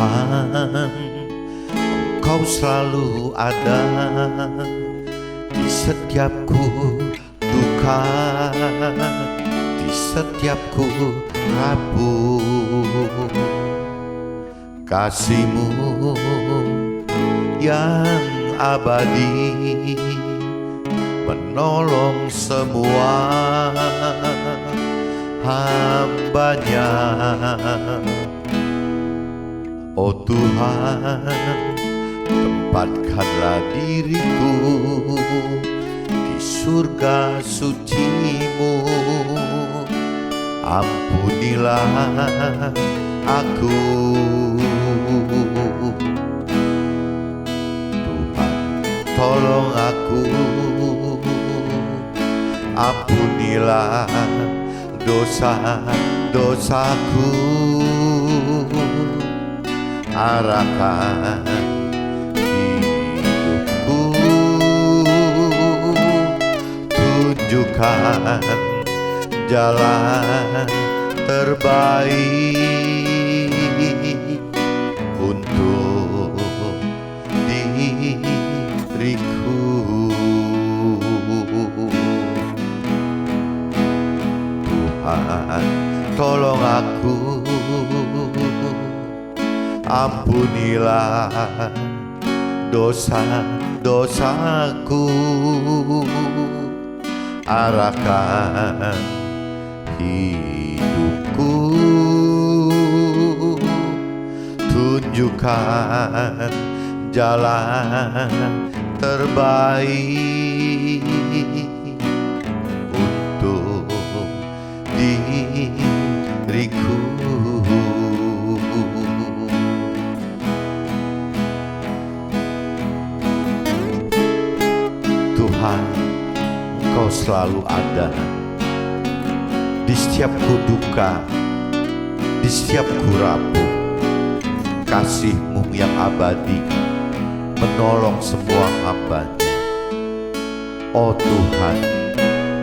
Tuhan, Engkau selalu ada di setiapku duka, di setiapku rapuh. Kasih-Mu yang abadi menolong semua hamba-Nya. Oh Tuhan, tempatkanlah diriku di surga suci-Mu. Ampunilah aku, Tuhan, tolong aku. Ampunilah dosa-dosaku. Arahkan hidupku, tunjukkan jalan terbaik untuk diriku. Tuhan, tolong aku. Ampunilah dosa-dosaku. Arahkan hidupku, tunjukkan jalan terbaik untuk diriku. Tuhan, Engkau selalu ada di setiapku duka, di setiapku rapuh. Kasih-Mu yang abadi menolong semua hamba-Nya. Oh Tuhan,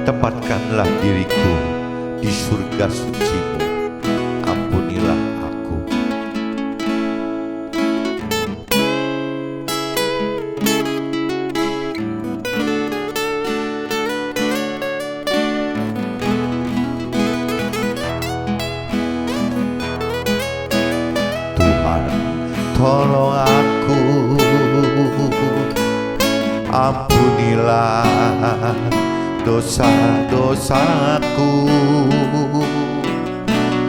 tempatkanlah diriku di surga suci-Mu. Ampunilah aku. Tolong aku, ampunilah dosa-dosaku.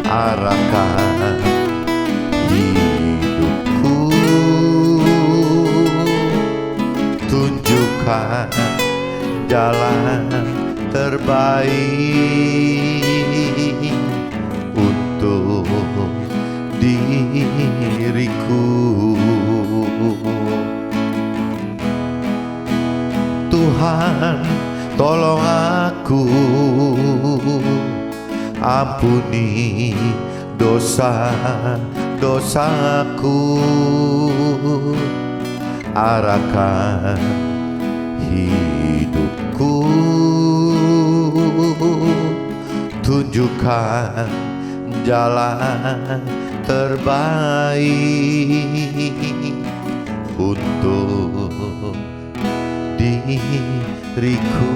Arahkan hidupku, tunjukkan jalan terbaik untuk diriku. Tuhan, tolong aku. Ampuni dosa-dosaku. Arahkan hidupku, tunjukkan jalan terbaik untuk diriku.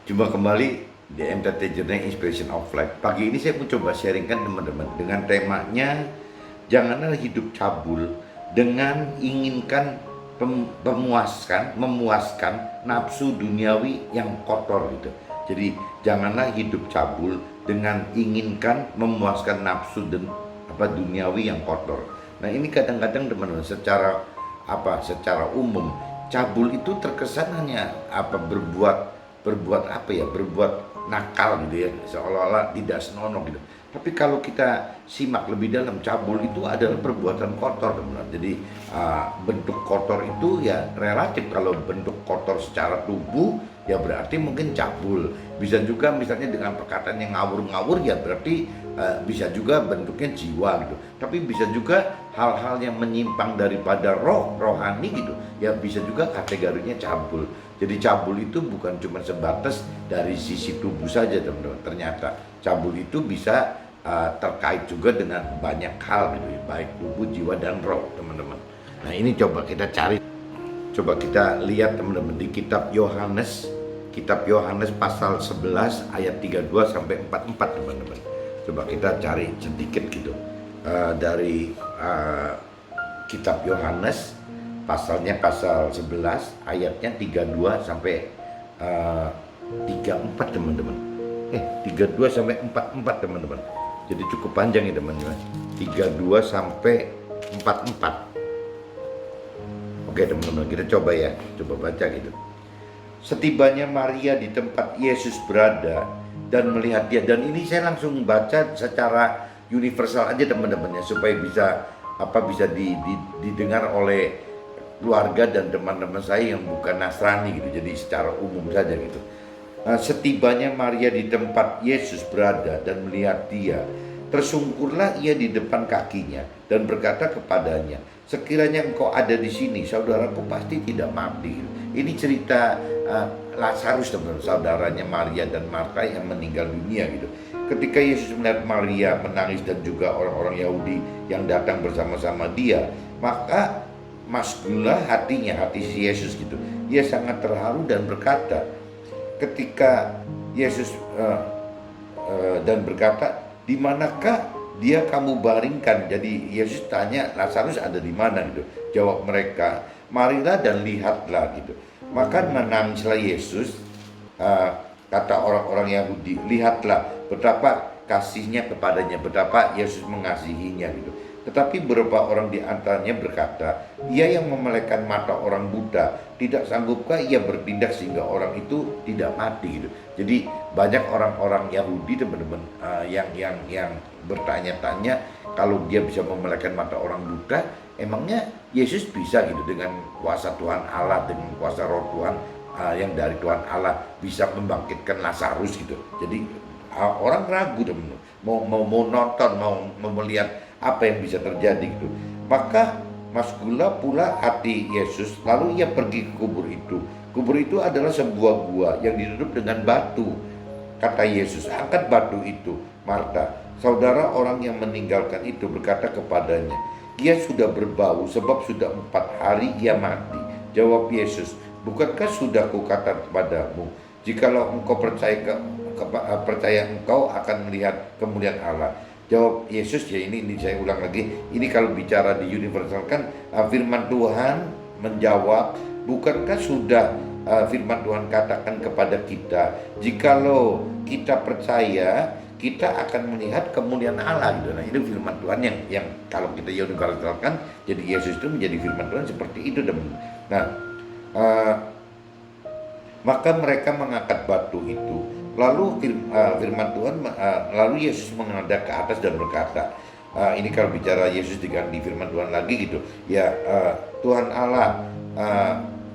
Jumpa kembali di MTT Journey Inspiration of Life. Pagi ini saya mau coba sharingkan teman-teman dengan temanya janganlah hidup cabul dengan inginkan memuaskan nafsu duniawi yang kotor gitu. Jadi janganlah hidup cabul dengan inginkan memuaskan nafsu dan duniawi yang kotor. Nah ini kadang-kadang teman-teman secara umum cabul itu terkesan hanya berbuat nakal gitu ya, seolah-olah tidak senonoh gitu. Tapi kalau kita simak lebih dalam, cabul itu adalah perbuatan kotor, teman-teman. Jadi bentuk kotor itu ya relatif. Kalau bentuk kotor secara tubuh ya berarti mungkin cabul. Bisa juga misalnya dengan perkataan yang ngawur-ngawur ya berarti bisa juga bentuknya jiwa gitu. Tapi bisa juga hal-hal yang menyimpang daripada rohani gitu ya bisa juga kategorinya cabul. Jadi cabul itu bukan cuma sebatas dari sisi tubuh saja, teman-teman. Ternyata cabul itu bisa terkait juga dengan banyak hal gitu, baik tubuh, jiwa, dan roh, teman-teman. Nah ini coba kita cari, coba kita lihat teman-teman di kitab Yohanes pasal 11 ayat 32 sampai 44, teman-teman. Coba kita cari sedikit gitu dari kitab Yohanes pasalnya pasal 11 ayatnya 32 sampai 34, teman-teman. 32 sampai 44, teman-teman. Jadi cukup panjang ya, teman-teman. 32 sampai 44. Oke, teman-teman, kita coba ya, coba baca gitu. Setibanya Maria di tempat Yesus berada dan melihat dia, dan ini saya langsung baca secara universal aja, teman-teman ya, supaya bisa didengar oleh keluarga dan teman-teman saya yang bukan Nasrani gitu. Jadi secara umum saja gitu. Setibanya Maria di tempat Yesus berada dan melihat dia, tersungkurlah ia di depan kakinya dan berkata kepadanya, sekiranya engkau ada di sini, saudaraku pasti tidak mati. Ini cerita Lazarus, teman-teman, saudaranya Maria dan Marta yang meninggal dunia gitu. Ketika Yesus melihat Maria menangis dan juga orang-orang Yahudi yang datang bersama-sama dia, maka masgullah hatinya, hati si Yesus gitu. Ia sangat terharu dan berkata, ketika Yesus dan berkata, di manakah dia kamu baringkan? Jadi Yesus tanya, Lazarus ada di mana gitu. Jawab mereka, marilah dan lihatlah gitu. Maka menangislah Yesus. Kata orang-orang Yahudi, lihatlah betapa kasihnya kepadanya, betapa Yesus mengasihinya gitu. Tetapi beberapa orang di antaranya berkata, ia yang memelekkan mata orang buta, tidak sanggupkah ia bertindak sehingga orang itu tidak mati gitu. Jadi banyak orang-orang Yahudi, teman-teman, yang bertanya-tanya, kalau dia bisa memelekkan mata orang buta, emangnya Yesus bisa gitu dengan kuasa Tuhan Allah, dengan kuasa Roh Tuhan yang dari Tuhan Allah bisa membangkitkan Lazarus gitu. Jadi orang ragu, teman-teman, mau nonton, mau melihat apa yang bisa terjadi gitu. Maka masgullah pula hati Yesus, lalu ia pergi ke kubur itu. Kubur itu adalah sebuah gua yang ditutup dengan batu. Kata Yesus, angkat batu itu. Marta, saudara orang yang meninggalkan itu, berkata kepadanya, ia sudah berbau sebab sudah 4 hari ia mati. Jawab Yesus, bukankah sudah kukatakan kepadamu, jikalau engkau percaya engkau akan melihat kemuliaan Allah. Jawab Yesus, ya ini saya ulang lagi, ini kalau bicara di universal kan firman Tuhan menjawab, bukankah sudah firman Tuhan katakan kepada kita, jikalau kita percaya kita akan melihat kemuliaan Allah gitu. Nah itu firman Tuhan yang kalau kita universalkan, jadi Yesus itu menjadi firman Tuhan seperti itu, teman. Nah maka mereka mengangkat batu itu. Lalu firman Tuhan, lalu Yesus menghadap ke atas dan berkata, ini kalau bicara Yesus diganti firman Tuhan lagi gitu, ya Tuhan Allah,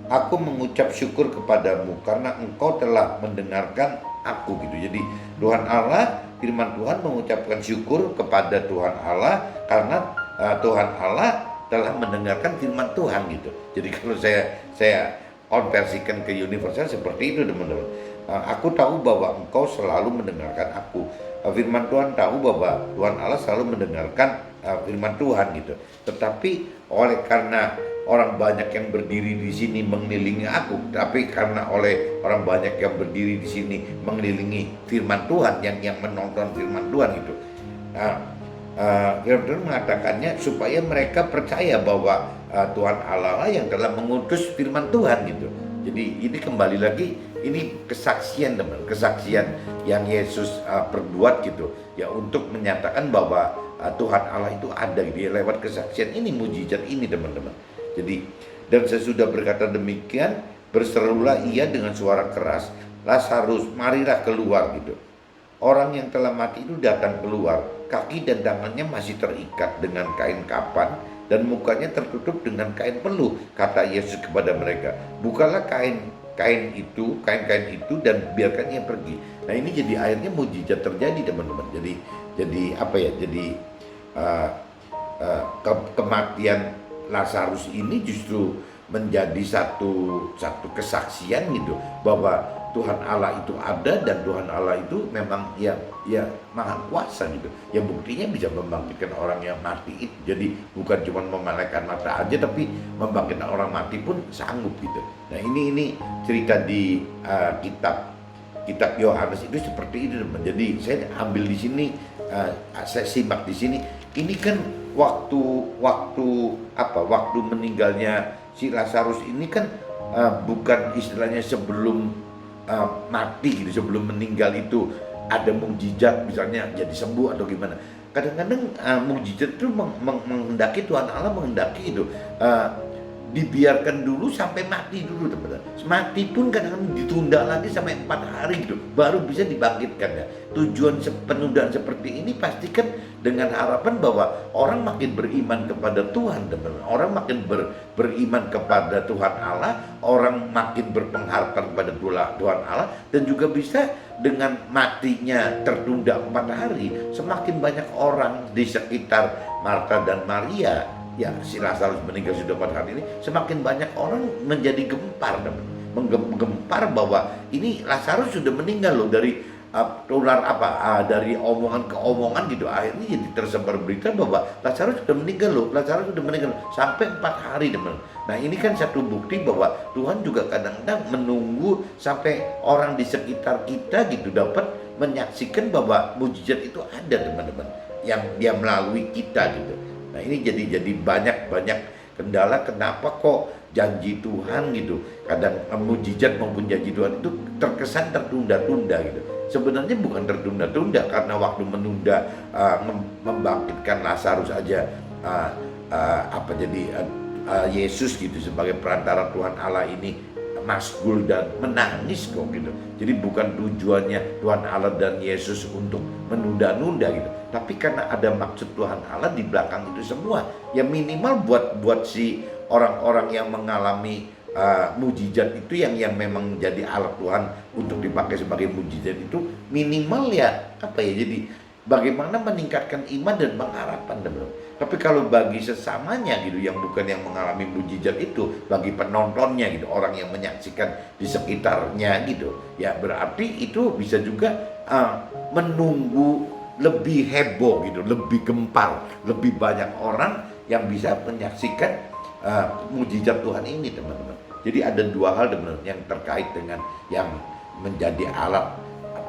aku mengucap syukur kepadamu karena engkau telah mendengarkan aku gitu. Jadi Tuhan Allah, firman Tuhan mengucapkan syukur kepada Tuhan Allah karena Tuhan Allah telah mendengarkan firman Tuhan gitu. Jadi kalau saya konversikan ke universal seperti itu, teman-teman. Aku tahu bahwa engkau selalu mendengarkan aku. Firman Tuhan tahu bahwa Tuhan Allah selalu mendengarkan firman Tuhan gitu. Tetapi oleh karena orang banyak yang berdiri di sini mengelilingi aku, tapi karena oleh orang banyak yang berdiri di sini mengelilingi firman Tuhan, yang menonton firman Tuhan gitu. Firman Tuhan mengatakannya supaya mereka percaya bahwa Tuhan Allah yang telah mengutus firman Tuhan gitu. Jadi ini kembali lagi, ini kesaksian, teman, kesaksian yang Yesus perbuat gitu ya, untuk menyatakan bahwa Tuhan Allah itu ada gitu ya, lewat kesaksian ini, mujizat ini, teman-teman. Jadi dan sesudah berkata demikian, berserulah ia dengan suara keras, Lazarus, marilah keluar gitu. orang yang telah mati itu datang keluar, kaki dan tangannya masih terikat dengan kain kapan dan mukanya tertutup dengan kain peluh. Kata Yesus kepada mereka, bukalah kain-kain itu dan biarkan ia pergi. Nah ini jadi akhirnya mujizat terjadi teman-teman. Jadi apa ya? Jadi kematian Lazarus ini justru menjadi satu kesaksian gitu bahwa Tuhan Allah itu ada dan Tuhan Allah itu memang ya maha kuasa gitu. Ya buktinya bisa membangkitkan orang yang mati itu. Jadi bukan cuma memalaikan mata aja, tapi membangkitkan orang mati pun sanggup gitu. Nah ini cerita di kitab Yohanes itu seperti itu teman. Jadi saya ambil di sini, saya simak di sini. Ini kan waktu meninggalnya si Lazarus ini kan bukan istilahnya sebelum mati gitu, sebelum meninggal itu ada mukjizat misalnya jadi sembuh atau gimana. Kadang-kadang mukjizat itu menghendaki, Tuhan Allah menghendaki itu dibiarkan dulu sampai mati dulu teman-teman. Mati pun kadang-kadang ditunda lagi sampai 4 hari gitu, baru bisa dibangkitkan ya. Tujuan penundaan seperti ini pastikan dengan harapan bahwa orang makin beriman kepada Tuhan teman-teman. Orang makin beriman kepada Tuhan Allah, orang makin berpengharapan kepada Tuhan Allah, dan juga bisa dengan matinya tertunda 4 hari, semakin banyak orang di sekitar Marta dan Maria, ya si Lazarus meninggal sudah 4 hari ini, semakin banyak orang menjadi gempar bahwa ini Lazarus sudah meninggal loh, dari dari omongan ke omongan gitu. Akhirnya jadi tersebar berita bahwa Lazarus sudah meninggal loh, Lazarus sudah meninggal loh, sampai 4 hari teman. Nah ini kan satu bukti bahwa Tuhan juga kadang-kadang menunggu sampai orang di sekitar kita gitu dapat menyaksikan bahwa mujizat itu ada teman-teman, yang dia melalui kita gitu. Nah ini jadi banyak kendala. Kenapa kok janji Tuhan gitu, kadang mujizat maupun janji Tuhan itu terkesan tertunda-tunda gitu. Sebenarnya bukan tertunda-tunda, karena waktu menunda membangkitkan Lazarus aja Yesus gitu sebagai perantara Tuhan Allah ini masgul dan menangis kok gitu. Jadi bukan tujuannya Tuhan Allah dan Yesus untuk menunda-nunda gitu, tapi karena ada maksud Tuhan Allah di belakang itu semua. Ya minimal buat si orang-orang yang mengalami mujizat itu, yang memang menjadi alat Tuhan untuk dipakai sebagai mujizat itu, minimal ya jadi bagaimana meningkatkan iman dan pengharapan teman-teman. Tapi kalau bagi sesamanya gitu, yang bukan yang mengalami mujizat itu, bagi penontonnya gitu, orang yang menyaksikan di sekitarnya gitu, ya berarti itu bisa juga menunggu lebih heboh gitu, lebih gempar, lebih banyak orang yang bisa menyaksikan mujizat Tuhan ini teman-teman. Jadi ada 2 hal teman-teman yang terkait dengan yang menjadi alat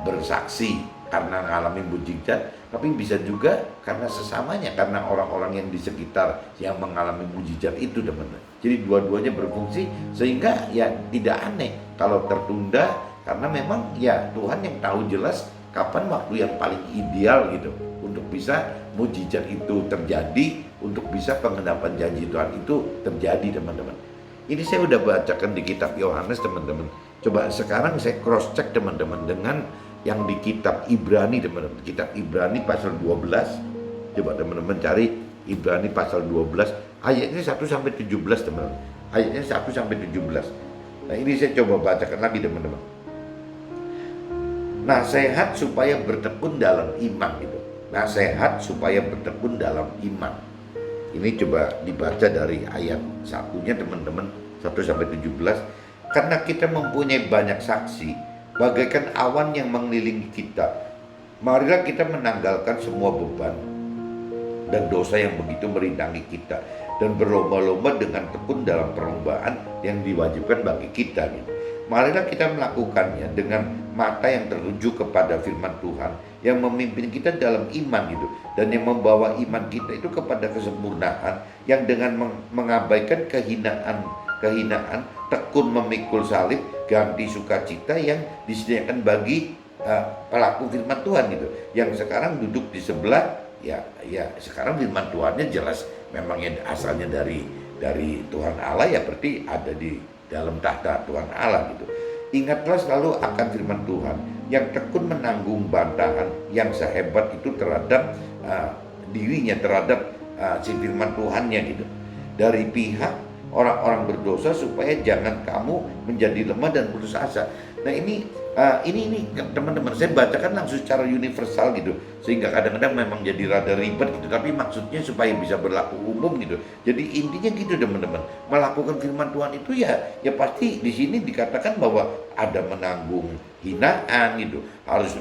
bersaksi karena mengalami mujizat, tapi bisa juga karena sesamanya, karena orang-orang yang di sekitar yang mengalami mujizat itu teman-teman. Jadi dua-duanya berfungsi, sehingga ya tidak aneh kalau tertunda, karena memang ya Tuhan yang tahu jelas kapan waktu yang paling ideal gitu untuk bisa mujizat itu terjadi, untuk bisa pengendapan janji Tuhan itu terjadi teman-teman. Ini saya udah bacakan di kitab Yohanes teman-teman. Coba sekarang saya cross check teman-teman dengan yang di kitab Ibrani teman-teman. Kitab Ibrani pasal 12. Coba teman-teman cari Ibrani pasal 12 ayatnya 1 sampai 17 teman-teman. Ayatnya 1 sampai 17. Nah, ini saya coba bacakan lagi teman-teman. Nasihat supaya bertekun dalam iman gitu. Nasihat supaya bertekun dalam iman. Ini coba dibaca dari ayat 1-nya teman-teman, 1 sampai 17. Karena kita mempunyai banyak saksi, bagaikan awan yang mengelilingi kita, marilah kita menanggalkan semua beban dan dosa yang begitu merintangi kita, dan berlomba-lomba dengan tekun dalam perlombaan yang diwajibkan bagi kita gitu. Marilah kita melakukannya dengan mata yang tertuju kepada firman Tuhan yang memimpin kita dalam iman gitu, dan yang membawa iman kita itu kepada kesempurnaan, yang dengan mengabaikan kehinaan tekun memikul salib, ganti sukacita yang disediakan bagi pelaku firman Tuhan gitu, yang sekarang duduk di sebelah ya sekarang firman Tuhannya jelas memangnya asalnya dari Tuhan Allah, ya berarti ada di dalam tahta Tuhan Allah gitu. Ingatlah selalu akan firman Tuhan yang tekun menanggung bantahan yang sehebat itu terhadap dirinya, terhadap si firman Tuhannya gitu. Dari pihak orang-orang berdosa supaya jangan kamu menjadi lemah dan putus asa. Nah ini teman-teman, saya bacakan langsung secara universal gitu, sehingga kadang-kadang memang jadi rada ribet gitu, tapi maksudnya supaya bisa berlaku umum gitu. Jadi intinya gitu teman-teman, melakukan firman Tuhan itu ya pasti di sini dikatakan bahwa ada menanggung hinaan gitu, harus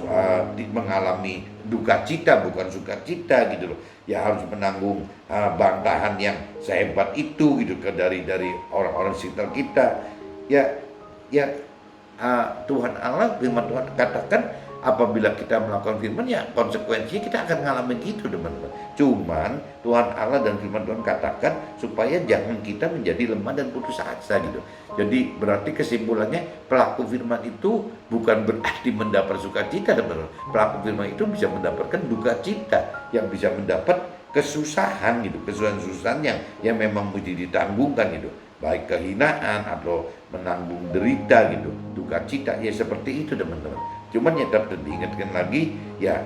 mengalami duka cita bukan sukacita gitu loh. Ya harus menanggung bantahan yang sehebat itu gitu dari orang-orang sekitar kita. Tuhan Allah, firman Tuhan katakan apabila kita melakukan firman ya konsekuensinya kita akan ngalamin itu teman-teman. Cuman Tuhan Allah dan firman Tuhan katakan supaya jangan kita menjadi lemah dan putus asa gitu. Jadi berarti kesimpulannya pelaku firman itu bukan berarti mendapat sukacita teman-teman. Pelaku firman itu bisa mendapatkan duka cita, yang bisa mendapat kesusahan gitu, kesusahan-kesusahan yang memang mesti ditanggungkan gitu, baik kehinaan atau menanggung derita gitu, duka cita ya seperti itu teman-teman. Cuman ya dapat diingatkan lagi ya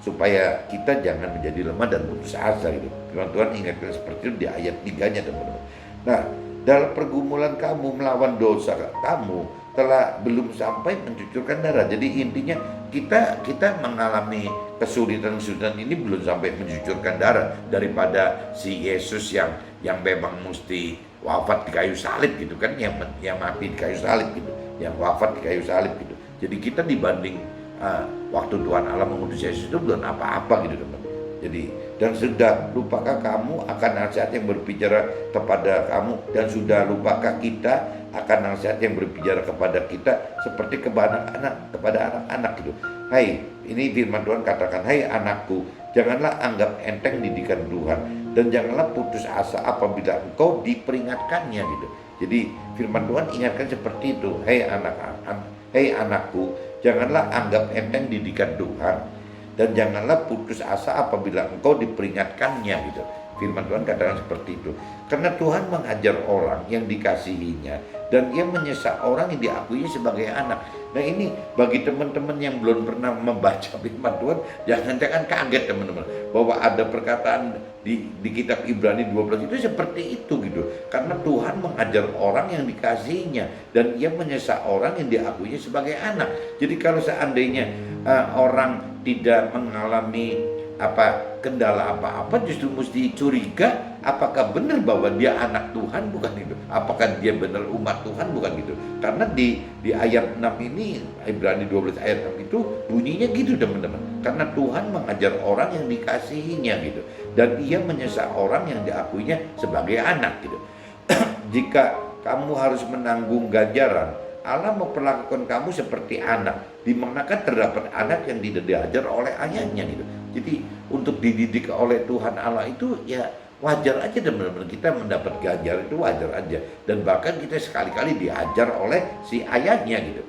supaya kita jangan menjadi lemah dan putus asa gitu. Firman Tuhan ingatkan seperti itu di ayat 3-nya teman-teman. Nah, dalam pergumulan kamu melawan dosa kamu telah belum sampai mencucurkan darah. Jadi intinya kita mengalami kesulitan ini belum sampai mencucurkan darah daripada si Yesus yang memang mesti wafat di kayu salib gitu kan, yang mati di kayu salib gitu, yang wafat di kayu salib gitu. Jadi kita dibanding waktu Tuhan Allah mengutus Yesus itu belum apa-apa gitu teman. Jadi dan sudah lupakah kamu akan nasihat yang berbicara kepada kamu, dan sudah lupakah kita akan nasihat yang berbicara kepada kita seperti kepada anak-anak gitu. Hai, ini firman Tuhan katakan, hai anakku, janganlah anggap enteng didikan Tuhan, dan janganlah putus asa apabila engkau diperingatkannya gitu. Jadi firman Tuhan ingatkan seperti itu, hai anakku, janganlah anggap enteng didikan Tuhan, dan janganlah putus asa apabila engkau diperingatkannya gitu. Firman Tuhan katakan seperti itu. Karena Tuhan mengajar orang yang dikasihinya, dan ia menyesal orang yang diakuinya sebagai anak. Nah ini bagi teman-teman yang belum pernah membaca firman Tuhan, jangan kaget teman-teman, bahwa ada perkataan di kitab Ibrani 12 itu seperti itu gitu. Karena Tuhan mengajar orang yang dikasihinya, dan ia menyesal orang yang diakuinya sebagai anak. Jadi kalau seandainya orang tidak mengalami kendala apa-apa, justru mesti curiga apakah benar bahwa dia anak Tuhan, bukan itu. Apakah dia benar umat Tuhan, bukan gitu. Karena di ayat 6 ini, Ibrani 12 ayat 6 itu bunyinya gitu teman-teman. Karena Tuhan mengajar orang yang dikasihinya gitu, dan ia menyesal orang yang diakuinya sebagai anak gitu. Jika kamu harus menanggung ganjaran, Allah memperlakukan kamu seperti anak, di manakah terdapat anak yang tidak diajar oleh ayahnya gitu. Jadi untuk dididik oleh Tuhan Allah itu ya wajar aja teman-teman, kita mendapat ganjaran itu wajar aja, dan bahkan kita sekali-kali diajar oleh si ayahnya gitu.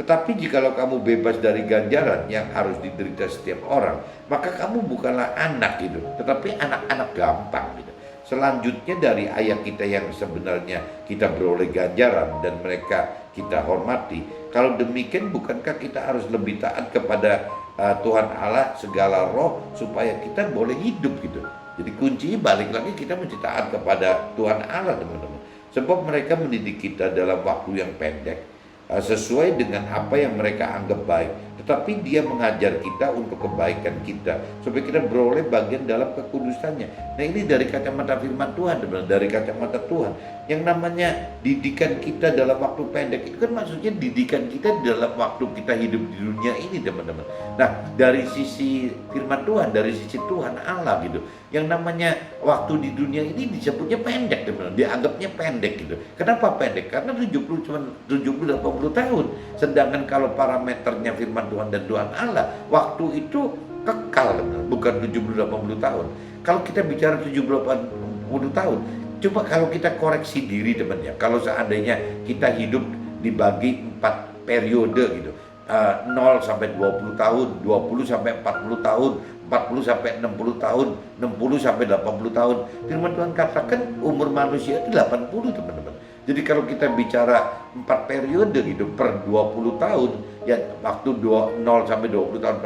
Tetapi jikalau kamu bebas dari ganjaran yang harus diderita setiap orang, maka kamu bukanlah anak gitu, tetapi anak-anak gampang gitu. Selanjutnya dari ayat kita yang sebenarnya kita beroleh ganjaran dan mereka kita hormati. Kalau demikian bukankah kita harus lebih taat kepada Tuhan Allah segala roh supaya kita boleh hidup gitu. Jadi kuncinya balik lagi, kita mesti taat kepada Tuhan Allah teman-teman. Sebab mereka mendidik kita dalam waktu yang pendek, sesuai dengan apa yang mereka anggap baik. Tetapi dia mengajar kita untuk kebaikan kita, supaya kita beroleh bagian dalam kekudusannya. Nah ini dari kacamata firman Tuhan, dari kacamata Tuhan. Yang namanya didikan kita dalam waktu pendek itu kan maksudnya didikan kita dalam waktu kita hidup di dunia ini teman-teman. Nah dari sisi firman Tuhan, dari sisi Tuhan Allah gitu, yang namanya waktu di dunia ini disebutnya pendek teman-teman, dianggapnya pendek gitu. Kenapa pendek? Karena 70-80 tahun. Sedangkan kalau parameternya firman Tuhan dan Tuhan Allah, waktu itu kekal teman-teman, bukan 70-80 tahun. Kalau kita bicara 70-80 tahun, coba kalau kita koreksi diri teman ya, kalau seandainya kita hidup dibagi 4 periode gitu, 0 sampai 20 tahun, 20 sampai 40 tahun, 40 sampai 60 tahun, 60 sampai 80 tahun. Firman Tuhan katakan umur manusia itu 80, teman-teman. Jadi kalau kita bicara 4 periode gitu per 20 tahun, ya waktu 0 sampai 20 tahun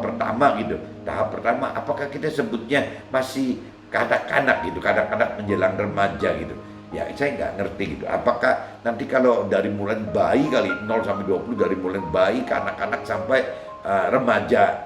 pertama gitu. Tahap pertama, apakah kita sebutnya masih kanak-kanak gitu, kanak-kanak menjelang remaja gitu. Ya saya nggak ngerti gitu. Apakah nanti kalau dari mulai bayi kali 0 sampai 20, dari mulai bayi ke anak-anak sampai remaja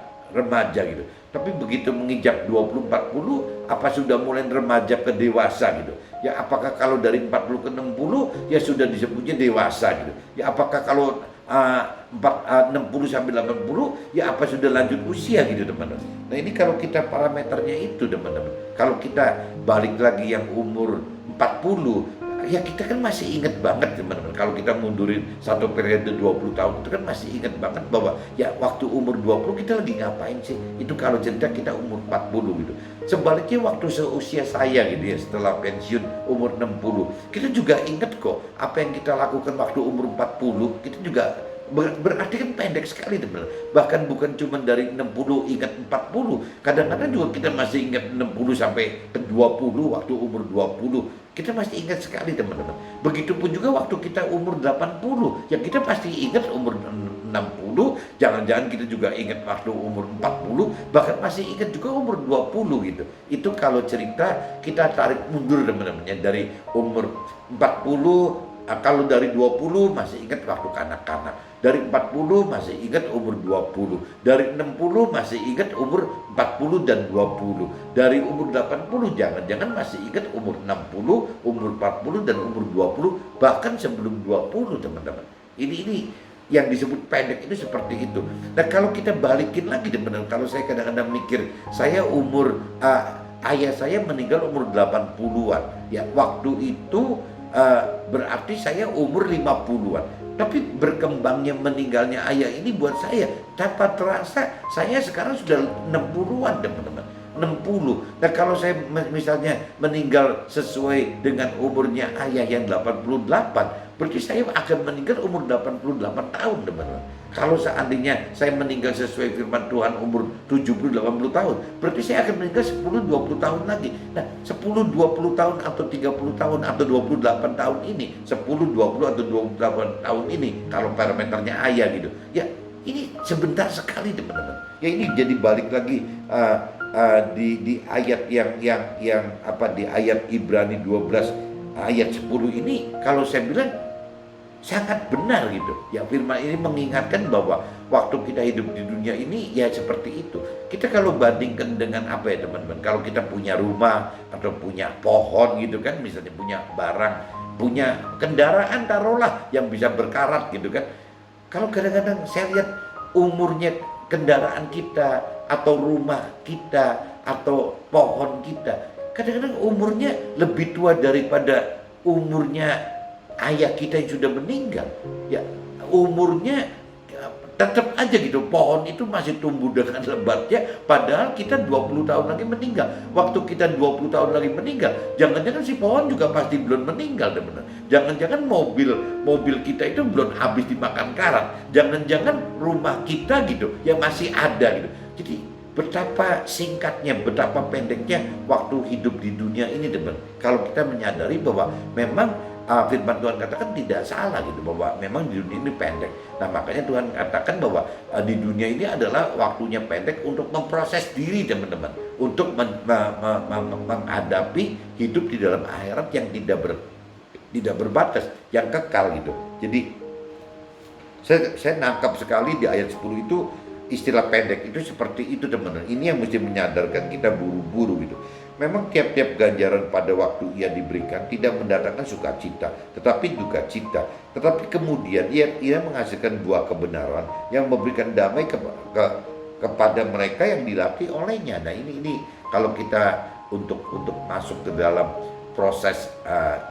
gitu. Tapi begitu menginjak 20 40, apa sudah mulai remaja ke dewasa gitu. Ya apakah kalau dari 40 ke 60 ya sudah disebutnya dewasa gitu. Ya apakah kalau 60 sampai 80 ya apa sudah lanjut usia gitu, teman-teman. Nah, ini kalau kita parameternya itu, teman-teman. Kalau kita balik lagi yang umur 40, ya kita kan masih ingat banget, teman-teman. Kalau kita mundurin satu periode 20 tahun itu kan masih ingat banget bahwa ya waktu umur 20 kita lagi ngapain sih? Itu kalau cerita kita umur 40 gitu. Sebaliknya waktu seusia saya gitu ya, setelah pensiun umur 60, kita juga ingat kok apa yang kita lakukan waktu umur 40. Kita juga berarti kan pendek sekali, teman. Bahkan bukan cuma dari 60 ingat 40, kadang-kadang juga kita masih ingat 60 sampai ke 20, waktu umur 20 kita masih ingat sekali, teman-teman. Begitupun juga waktu kita umur 80, ya kita pasti ingat umur 60, jangan-jangan kita juga ingat waktu umur 40, bahkan masih ingat juga umur 20 gitu. Itu kalau cerita kita tarik mundur, teman-teman, ya, dari umur 40. Kalau dari 20 masih ingat waktu kanak-kanak, dari 40 masih ingat umur 20, dari 60 masih ingat umur 40 dan 20, dari umur 80 jangan-jangan masih ingat umur 60, umur 40 dan umur 20, bahkan sebelum 20, teman-teman. Ini yang disebut pendek itu seperti itu. Nah, kalau kita balikin lagi, teman-teman, kalau saya kadang-kadang mikir, saya umur ayah saya meninggal umur 80-an. Ya, waktu itu berarti saya umur 50-an. Tapi berkembangnya meninggalnya ayah ini buat saya tanpa terasa saya sekarang sudah 60-an, teman-teman. 60. Nah, kalau saya misalnya meninggal sesuai dengan umurnya ayah yang 88, berarti saya akan meninggal umur 88 tahun, teman-teman. Kalau seandainya saya meninggal sesuai firman Tuhan umur 70-80 tahun, berarti saya akan meninggal 10-20 tahun lagi. Nah, 10-20 tahun atau 30 tahun atau 28 tahun ini, 10-20 atau 28 tahun ini, kalau parameternya ayah gitu, ya ini sebentar sekali, teman-teman. Ya ini jadi balik lagi di ayat yang apa, di ayat Ibrani 12 ayat 10 ini, kalau saya bilang sangat benar gitu. Ya, firman ini mengingatkan bahwa waktu kita hidup di dunia ini ya seperti itu. Kita kalau bandingkan dengan apa ya, teman-teman, kalau kita punya rumah atau punya pohon gitu kan, misalnya punya barang, punya kendaraan taruhlah yang bisa berkarat gitu kan. Kalau kadang-kadang saya lihat umurnya kendaraan kita atau rumah kita atau pohon kita, kadang-kadang umurnya lebih tua daripada umurnya ayah kita yang sudah meninggal. Ya, umurnya tetap aja gitu, pohon itu masih tumbuh dengan lebatnya, padahal kita 20 tahun lagi meninggal. Waktu kita 20 tahun lagi meninggal, jangan-jangan si pohon juga pasti belum meninggal, teman-teman. Jangan-jangan mobil kita itu belum habis dimakan karat. Jangan-jangan rumah kita gitu ya masih ada gitu. Jadi betapa singkatnya, betapa pendeknya waktu hidup di dunia ini, teman. Kalau kita menyadari bahwa memang firman Tuhan katakan tidak salah gitu, bahwa memang di dunia ini pendek. Nah, makanya Tuhan katakan bahwa di dunia ini adalah waktunya pendek untuk memproses diri, teman-teman, untuk menghadapi hidup di dalam akhirat yang tidak berbatas, yang kekal gitu. Jadi saya nangkap sekali di ayat 10 itu, istilah pendek itu seperti itu, teman-teman. Ini yang mesti menyadarkan kita buru-buru gitu. Memang tiap-tiap ganjaran pada waktu ia diberikan tidak mendatangkan sukacita, tetapi duka cita. Tetapi kemudian ia menghasilkan buah kebenaran yang memberikan damai kepada mereka yang dilatih olehnya. Nah, ini kalau kita untuk masuk ke dalam proses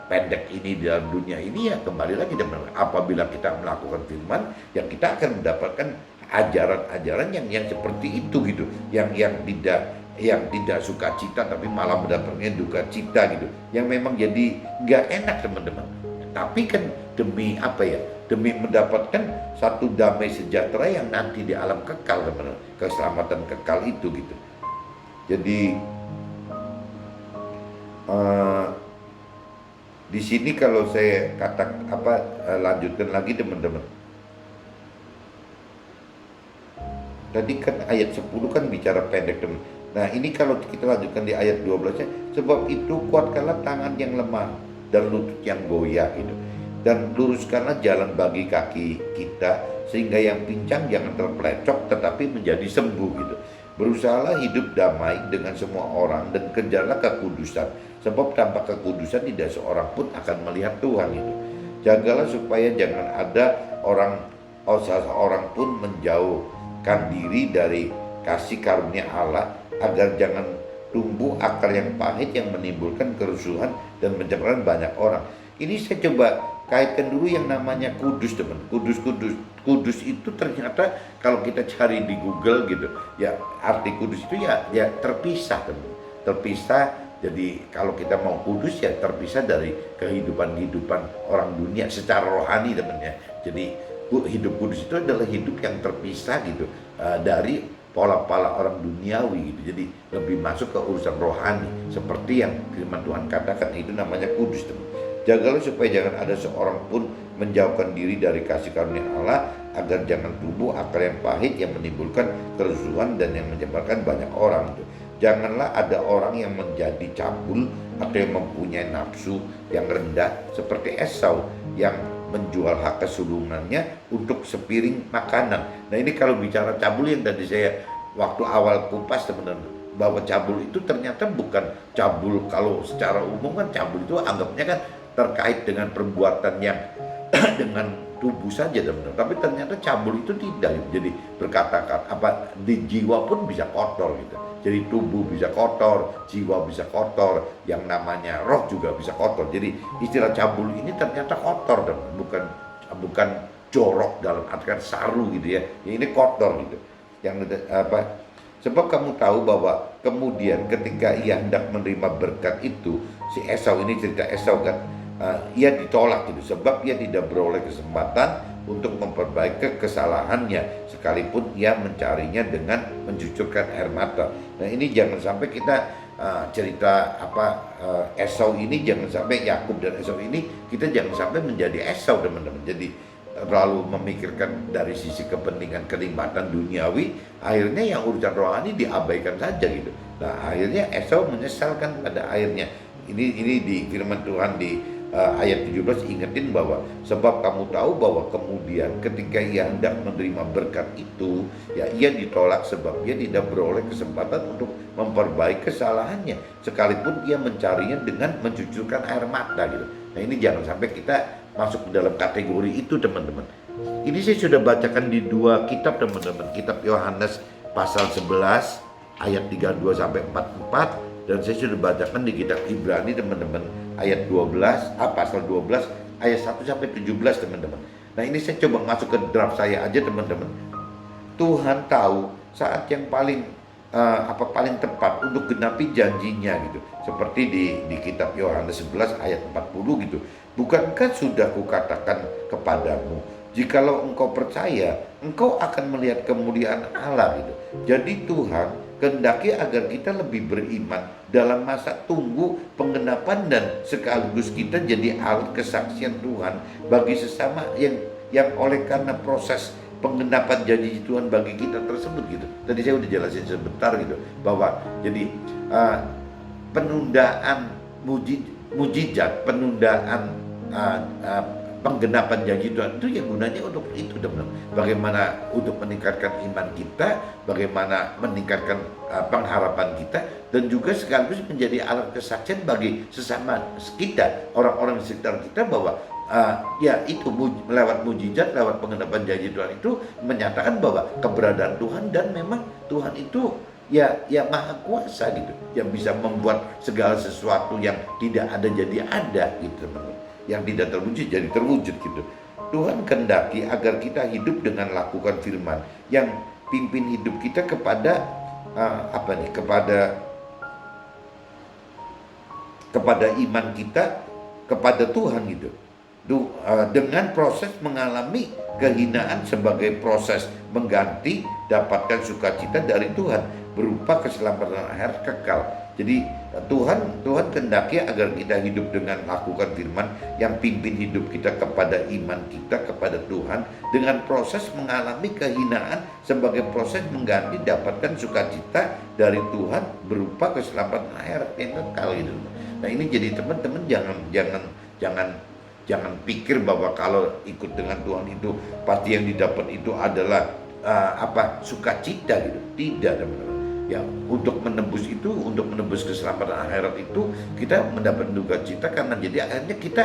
pendek ini di dalam dunia ini, ya kembali lagi, teman. Apabila kita melakukan firman, ya kita akan mendapatkan ajaran-ajaran yang seperti itu gitu, yang tidak sukacita tapi malah mendapatkan duka cita gitu, yang memang jadi nggak enak, teman-teman. Tapi kan demi apa ya, demi mendapatkan satu damai sejahtera yang nanti di alam kekal, teman-teman. Keselamatan kekal itu gitu. Jadi di sini kalau saya lanjutkan lagi teman-teman. Tadi kan ayat 10 kan bicara pendek teman. Nah ini kalau kita lanjutkan di ayat 12-nya, sebab itu kuatkanlah tangan yang lemah dan lutut yang goyah gitu. Dan luruskanlah jalan bagi kaki kita, sehingga yang pincang jangan terpelecok tetapi menjadi sembuh gitu. Berusahalah hidup damai dengan semua orang dan kejarlah kekudusan, sebab tanpa kekudusan tidak seorang pun akan melihat Tuhan itu. Jagalah supaya jangan ada seorang pun menjauhkan diri dari kasih karunia Allah, agar jangan tumbuh akar yang pahit yang menimbulkan kerusuhan dan mencemoohkan banyak orang. Ini saya coba kaitkan dulu yang namanya kudus, teman. Kudus itu ternyata kalau kita cari di Google gitu, ya arti kudus itu ya terpisah, teman. Terpisah. Jadi kalau kita mau kudus ya terpisah dari kehidupan orang dunia secara rohani, teman ya. Jadi hidup kudus itu adalah hidup yang terpisah gitu dari pola-pola orang duniawi gitu. Jadi lebih masuk ke urusan rohani seperti yang firman Tuhan katakan, itu namanya kudus, teman. Jagalah supaya jangan ada seorang pun menjauhkan diri dari kasih karunia Allah, agar jangan tumbuh akar yang pahit yang menimbulkan kerusuhan dan yang menyebarkan banyak orang gitu. Janganlah ada orang yang menjadi cabul atau yang mempunyai nafsu yang rendah seperti Esau yang menjual hak kesulungannya untuk sepiring makanan. Nah ini kalau bicara cabul yang tadi saya waktu awal kupas, teman-teman, bahwa cabul itu ternyata bukan cabul kalau secara umum kan cabul itu anggapnya kan terkait dengan perbuatan yang dengan tubuh saja, teman-teman. Tapi ternyata cabul itu tidak. Jadi berkata-kata di jiwa pun bisa kotor gitu. Jadi tubuh bisa kotor, jiwa bisa kotor, yang namanya roh juga bisa kotor. Jadi istilah cabul ini ternyata kotor, dan bukan jorok dalam artian saru gitu ya. Ini kotor gitu. Sebab kamu tahu bahwa kemudian ketika ia hendak menerima berkat itu, si Esau, ini cerita Esau kan, ia ditolak gitu, sebab ia tidak beroleh kesempatan untuk memperbaiki kesalahannya, sekalipun ia mencarinya dengan mencucurkan air mata. Nah ini jangan sampai kita cerita Esau ini, jangan sampai Yakub dan Esau ini, kita jangan sampai menjadi Esau, teman-teman. Jadi terlalu memikirkan dari sisi kepentingan kenikmatan duniawi, akhirnya yang urusan rohani diabaikan saja gitu. Nah akhirnya Esau menyesalkan pada akhirnya. Ini di firman Tuhan di ayat 17 ingetin bahwa sebab kamu tahu bahwa kemudian ketika ia hendak menerima berkat itu, ya ia ditolak sebab ia tidak beroleh kesempatan untuk memperbaiki kesalahannya, sekalipun ia mencarinya dengan mencucurkan air mata gitu. Nah ini jangan sampai kita masuk ke dalam kategori itu, teman-teman. Ini saya sudah bacakan di dua kitab, teman-teman. Kitab Yohanes pasal 11 ayat 32 sampai 44, dan saya sudah bacakan di kitab Ibrani, teman-teman, ayat 12, pasal 12 ayat 1 sampai 17, teman-teman. Nah ini saya coba masuk ke draft saya aja, teman-teman. Tuhan tahu saat yang paling tepat untuk genapi janjinya gitu. Seperti di kitab Yohanes 11 ayat 40 gitu. Bukankah sudah kukatakan kepadamu, jikalau engkau percaya, engkau akan melihat kemuliaan Allah gitu. Jadi Tuhan kehendaki agar kita lebih beriman dalam masa tunggu penggenapan, dan sekaligus kita jadi alat kesaksian Tuhan bagi sesama yang oleh karena proses penggenapan janji Tuhan bagi kita tersebut gitu. Tadi saya udah jelasin sebentar gitu, bahwa jadi penundaan mujizat, penundaan penggenapan janji Tuhan itu yang gunanya untuk itu, teman-teman. Bagaimana untuk meningkatkan iman kita, bagaimana meningkatkan pengharapan kita, dan juga sekaligus menjadi alat kesaksian bagi sesama kita, orang-orang di sekitar kita, bahwa ya itu lewat mujizat, lewat penggenapan janji Tuhan itu menyatakan bahwa keberadaan Tuhan, dan memang Tuhan itu ya maha kuasa gitu, yang bisa membuat segala sesuatu yang tidak ada jadi ada gitu, teman-teman. Yang tidak terwujud jadi terwujud gitu. Tuhan kehendaki agar kita hidup dengan lakukan firman yang pimpin hidup kita kepada kepada iman kita kepada Tuhan gitu. dengan proses mengalami kehinaan sebagai proses mengganti dapatkan sukacita dari Tuhan berupa keselamatan akhirat kekal. Jadi Tuhan kehendaki agar kita hidup dengan lakukan firman yang pimpin hidup kita kepada iman kita kepada Tuhan dengan proses mengalami kehinaan sebagai proses mengganti dapatkan sukacita dari Tuhan berupa keselamatan akhirat yang kekal gitu. Nah ini jadi teman-teman jangan pikir bahwa kalau ikut dengan Tuhan itu pasti yang didapat itu adalah sukacita gitu. Tidak, teman-teman. Ya, untuk menebus keselamatan akhirat itu kita mendapat sukacita karena jadi akhirnya kita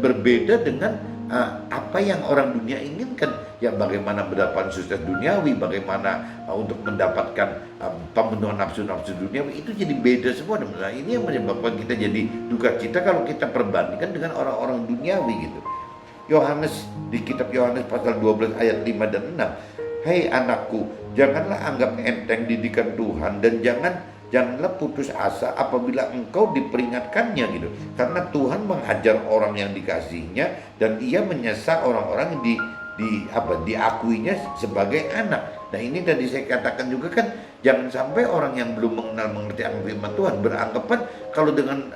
berbeda dengan apa yang orang dunia inginkan. Ya, bagaimana mendapatkan sukses duniawi, bagaimana untuk mendapatkan pemenuhan nafsu-nafsu duniawi, itu jadi beda semua. Nah, ini yang menyebabkan kita jadi duka cita kalau kita perbandingkan dengan orang-orang duniawi gitu. Di kitab Yohanes pasal 12 ayat 5 dan 6. Hei anakku, janganlah anggap enteng didikan Tuhan dan janganlah putus asa apabila engkau diperingatkannya gitu. Karena Tuhan menghajar orang yang dikasihinya dan Ia menyesal orang-orang yang diakuinya sebagai anak. Nah ini tadi saya katakan juga kan, jangan sampai orang yang belum mengerti akan firman Tuhan beranggapan kalau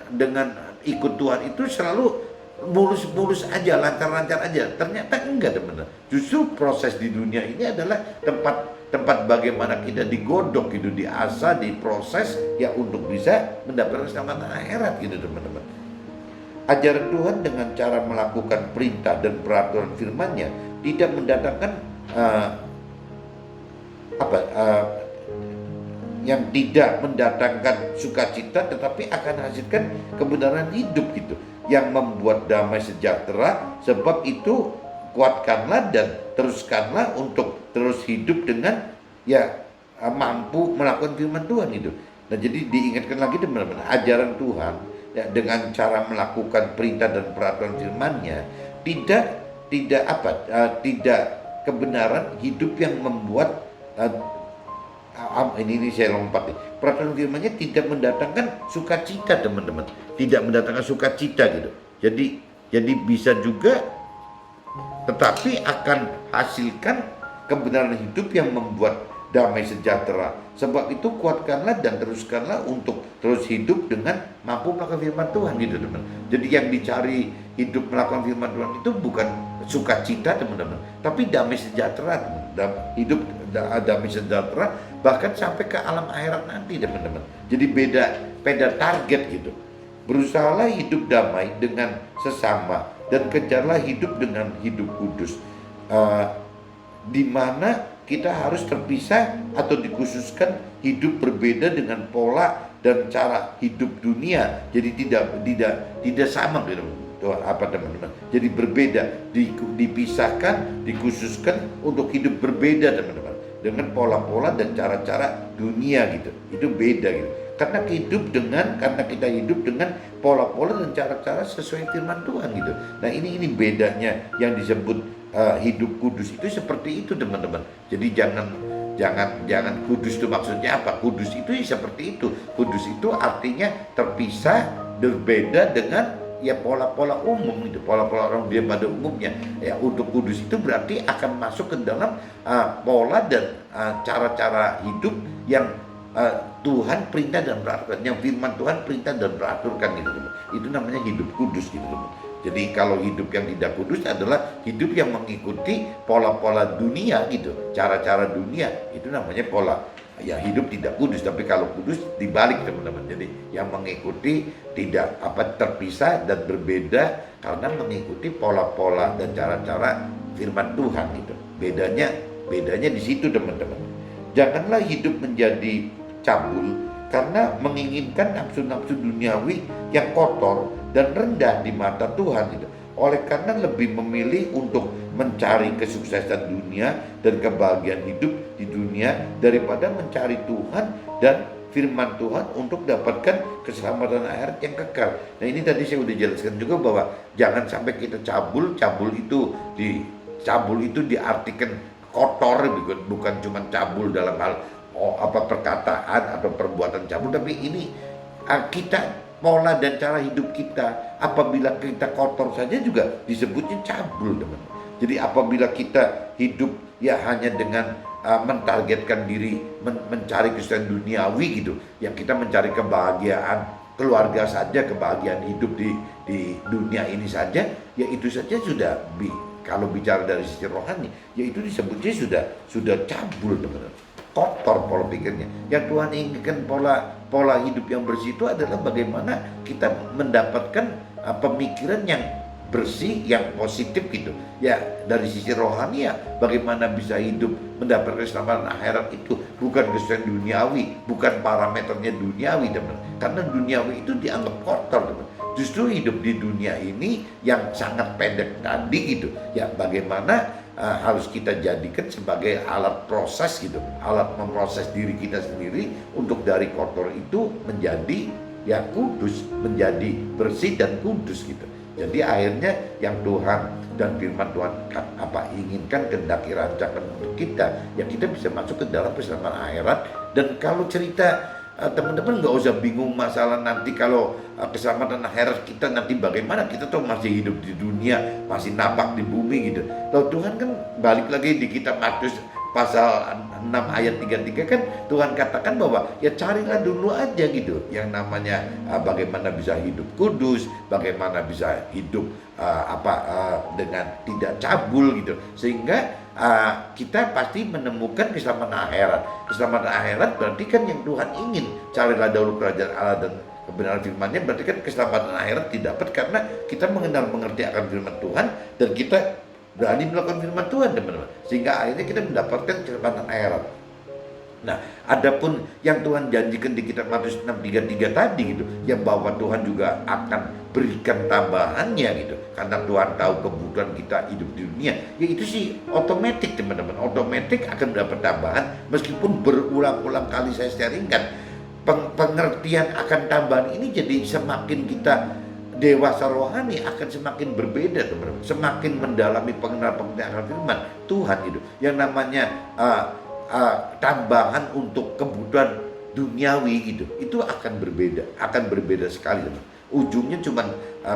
dengan ikut Tuhan itu selalu mulus-mulus aja, lancar-lancar aja. Ternyata enggak, teman-teman. Justru proses di dunia ini adalah tempat bagaimana kita digodok gitu, diasah, diproses ya untuk bisa mendapatkan keselamatan akhirat gitu, teman-teman. Ajaran Tuhan dengan cara melakukan perintah dan peraturan firman-Nya tidak mendatangkan yang tidak mendatangkan sukacita, tetapi akan hasilkan kebenaran hidup gitu, yang membuat damai sejahtera. Sebab itu kuatkanlah dan teruskanlah untuk terus hidup dengan mampu melakukan firman Tuhan itu. Nah jadi diingatkan lagi teman-teman, ajaran Tuhan ya, dengan cara melakukan perintah dan peraturan firman-Nya tidak kebenaran hidup yang membuat ini saya lompat nih. Peraturan firman-Nya tidak mendatangkan sukacita, teman-teman. Tidak mendatangkan sukacita gitu. Jadi bisa juga, tetapi akan hasilkan kebenaran hidup yang membuat damai sejahtera. Sebab itu kuatkanlah dan teruskanlah untuk terus hidup dengan mampu melakukan firman Tuhan gitu, teman. Jadi yang dicari hidup melakukan firman Tuhan itu bukan sukacita, teman-teman, tapi damai sejahtera, hidup damai sejahtera bahkan sampai ke alam akhirat nanti, teman-teman. Jadi beda target gitu. Berusahalah hidup damai dengan sesama dan kejarlah hidup dengan hidup kudus, di mana kita harus terpisah atau dikhususkan hidup berbeda dengan pola dan cara hidup dunia. Jadi tidak sama gitu, teman-teman. Jadi berbeda, dipisahkan, dikhususkan untuk hidup berbeda, teman-teman, dengan pola-pola dan cara-cara dunia gitu. Itu beda gitu. Karena kita hidup dengan pola-pola dan cara-cara sesuai firman Tuhan gitu. Nah ini bedanya yang disebut hidup kudus itu seperti itu, teman-teman. Jadi jangan kudus itu maksudnya apa? Kudus itu seperti itu. Kudus itu artinya terpisah, berbeda dengan ya pola-pola umum itu, pola-pola orang dia pada umumnya. Ya untuk kudus itu berarti akan masuk ke dalam pola dan cara-cara hidup yang Tuhan perintah dan beraturkan, yang firman Tuhan perintah dan beraturkan gitu, teman. Itu namanya hidup kudus gitu, teman. Jadi kalau hidup yang tidak kudus adalah hidup yang mengikuti pola-pola dunia gitu, cara-cara dunia. Itu namanya pola ya hidup tidak kudus. Tapi kalau kudus dibalik, teman-teman. Jadi yang mengikuti tidak terpisah dan berbeda karena mengikuti pola-pola dan cara-cara firman Tuhan gitu. Bedanya di situ, teman-teman. Janganlah hidup menjadi cabul karena menginginkan nafsu-nafsu duniawi yang kotor dan rendah di mata Tuhan gitu. Oleh karena lebih memilih untuk mencari kesuksesan dunia dan kebahagiaan hidup di dunia daripada mencari Tuhan dan firman Tuhan untuk dapatkan keselamatan akhirat yang kekal. Nah ini tadi saya udah jelaskan juga bahwa jangan sampai kita cabul itu diartikan kotor, bukan cuma cabul dalam hal perkataan atau perbuatan cabul, tapi ini kita pola dan cara hidup kita. Apabila kita kotor saja juga disebutnya cabul, teman-teman. Jadi apabila kita hidup ya hanya dengan mentargetkan diri mencari kesenangan duniawi gitu, yang kita mencari kebahagiaan keluarga saja, kebahagiaan hidup di dunia ini saja, ya itu saja sudah kalau bicara dari sisi rohani, ya itu disebutnya sudah cabul, teman-teman. Kotor pola pikirnya. Yang Tuhan inginkan pola hidup yang bersih itu adalah bagaimana kita mendapatkan pemikiran yang bersih, yang positif gitu. Ya dari sisi rohani ya bagaimana bisa hidup mendapatkan keselamatan akhirat itu bukan kesenangan duniawi, bukan parameternya duniawi, teman. Karena duniawi itu dianggap kotor, teman. Justru hidup di dunia ini yang sangat pendek tadi gitu. Ya bagaimana harus kita jadikan sebagai alat proses gitu, alat memproses diri kita sendiri untuk dari kotor itu menjadi ya kudus, menjadi bersih dan kudus gitu. Jadi akhirnya yang Tuhan dan firman Tuhan inginkan, kehendaki, rancangan untuk kita, ya kita bisa masuk ke dalam keselamatan akhirat. Dan kalau cerita teman-teman nggak usah bingung masalah nanti kalau keselamatan akhirat kita nanti bagaimana, kita tuh masih hidup di dunia, masih napak di bumi gitu. Lalu Tuhan kan balik lagi di kitab Matius pasal 6 ayat 33 kan Tuhan katakan bahwa ya carilah dulu aja gitu yang namanya bagaimana bisa hidup kudus, bagaimana bisa hidup dengan tidak cabul gitu, sehingga kita pasti menemukan keselamatan akhirat. Keselamatan akhirat berarti kan yang Tuhan ingin, carilah dahulu kerajaan Allah dan kebenaran firman-Nya, berarti kan keselamatan akhirat didapat karena kita mengerti akan firman Tuhan dan kita berani melakukan firman Tuhan, teman-teman, sehingga akhirnya kita mendapatkan keselamatan akhirat. Nah, adapun yang Tuhan janjikan di kitab Matius 6:33 tadi gitu, yang bahwa Tuhan juga akan berikan tambahannya gitu, karena Tuhan tahu kebutuhan kita hidup di dunia, ya itu sih otomatis, teman-teman, otomatis akan mendapat tambahan. Meskipun berulang-ulang kali saya sharingkan, pengertian akan tambahan ini jadi semakin kita dewasa rohani akan semakin berbeda, teman-teman, semakin mendalami pengenalan akan firman Tuhan gitu. Yang namanya tambahan untuk kebutuhan duniawi gitu, itu akan berbeda sekali, teman. Ujungnya cuman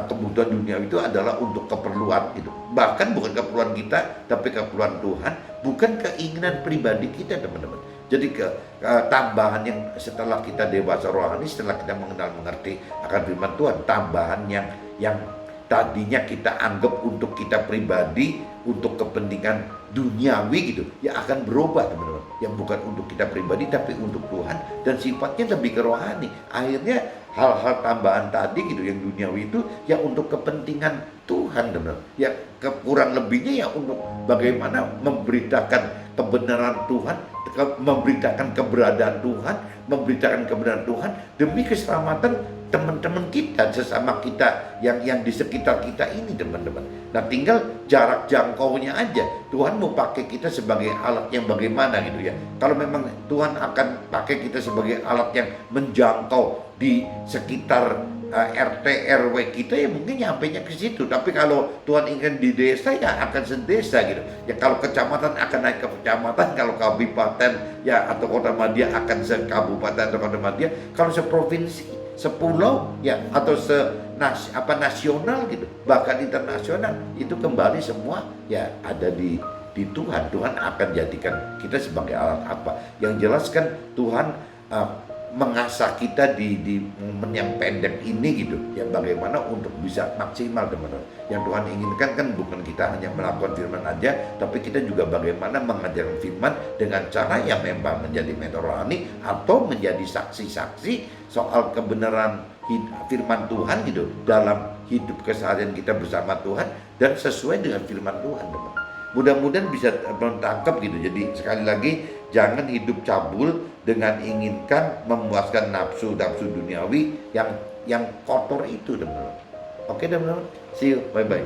kebutuhan duniawi itu adalah untuk keperluan gitu, bahkan bukan keperluan kita tapi keperluan Tuhan, bukan keinginan pribadi kita, teman-teman. Jadi tambahan yang setelah kita dewasa rohani, setelah kita mengerti akan firman Tuhan, tambahan yang tadinya kita anggap untuk kita pribadi, untuk kepentingan duniawi gitu, ya akan berubah, teman-teman, yang bukan untuk kita pribadi tapi untuk Tuhan, dan sifatnya lebih ke rohani. Akhirnya hal-hal tambahan tadi gitu yang duniawi itu ya untuk kepentingan Tuhan, teman-teman, ya kurang lebihnya ya untuk bagaimana memberitakan kebenaran Tuhan, memberitakan keberadaan Tuhan, memberitakan kebenaran Tuhan demi keselamatan teman-teman kita, sesama kita yang di sekitar kita ini, teman-teman. Nah, tinggal jarak jangkaunya aja. Tuhan mau pakai kita sebagai alat yang bagaimana gitu ya. Kalau memang Tuhan akan pakai kita sebagai alat yang menjangkau di sekitar RT RW kita, ya mungkin nyampainya ke situ. Tapi kalau Tuhan ingin di desa, ya akan sedesa gitu. Ya kalau kecamatan akan naik ke kecamatan, kalau kabupaten ya atau kota madya akan sekabupaten atau kota madya, kalau seprovinsi, sepulau ya atau nasional gitu, bahkan internasional, itu kembali semua ya ada di Tuhan. Tuhan akan jadikan kita sebagai alat apa. Yang jelas kan Tuhan mengasah kita di momen yang pendek ini gitu, ya bagaimana untuk bisa maksimal, teman-teman. Yang Tuhan inginkan kan bukan kita hanya melakukan firman aja, tapi kita juga bagaimana mengajarkan firman dengan cara yang memang menjadi mentor rohani atau menjadi saksi-saksi soal kebenaran firman Tuhan gitu dalam hidup keseharian kita bersama Tuhan dan sesuai dengan firman Tuhan, teman. Mudah-mudahan bisa menangkap gitu. Jadi sekali lagi, jangan hidup cabul dengan inginkan memuaskan nafsu duniawi yang kotor itu, teman-teman. Oke, teman-teman. See you. Bye-bye.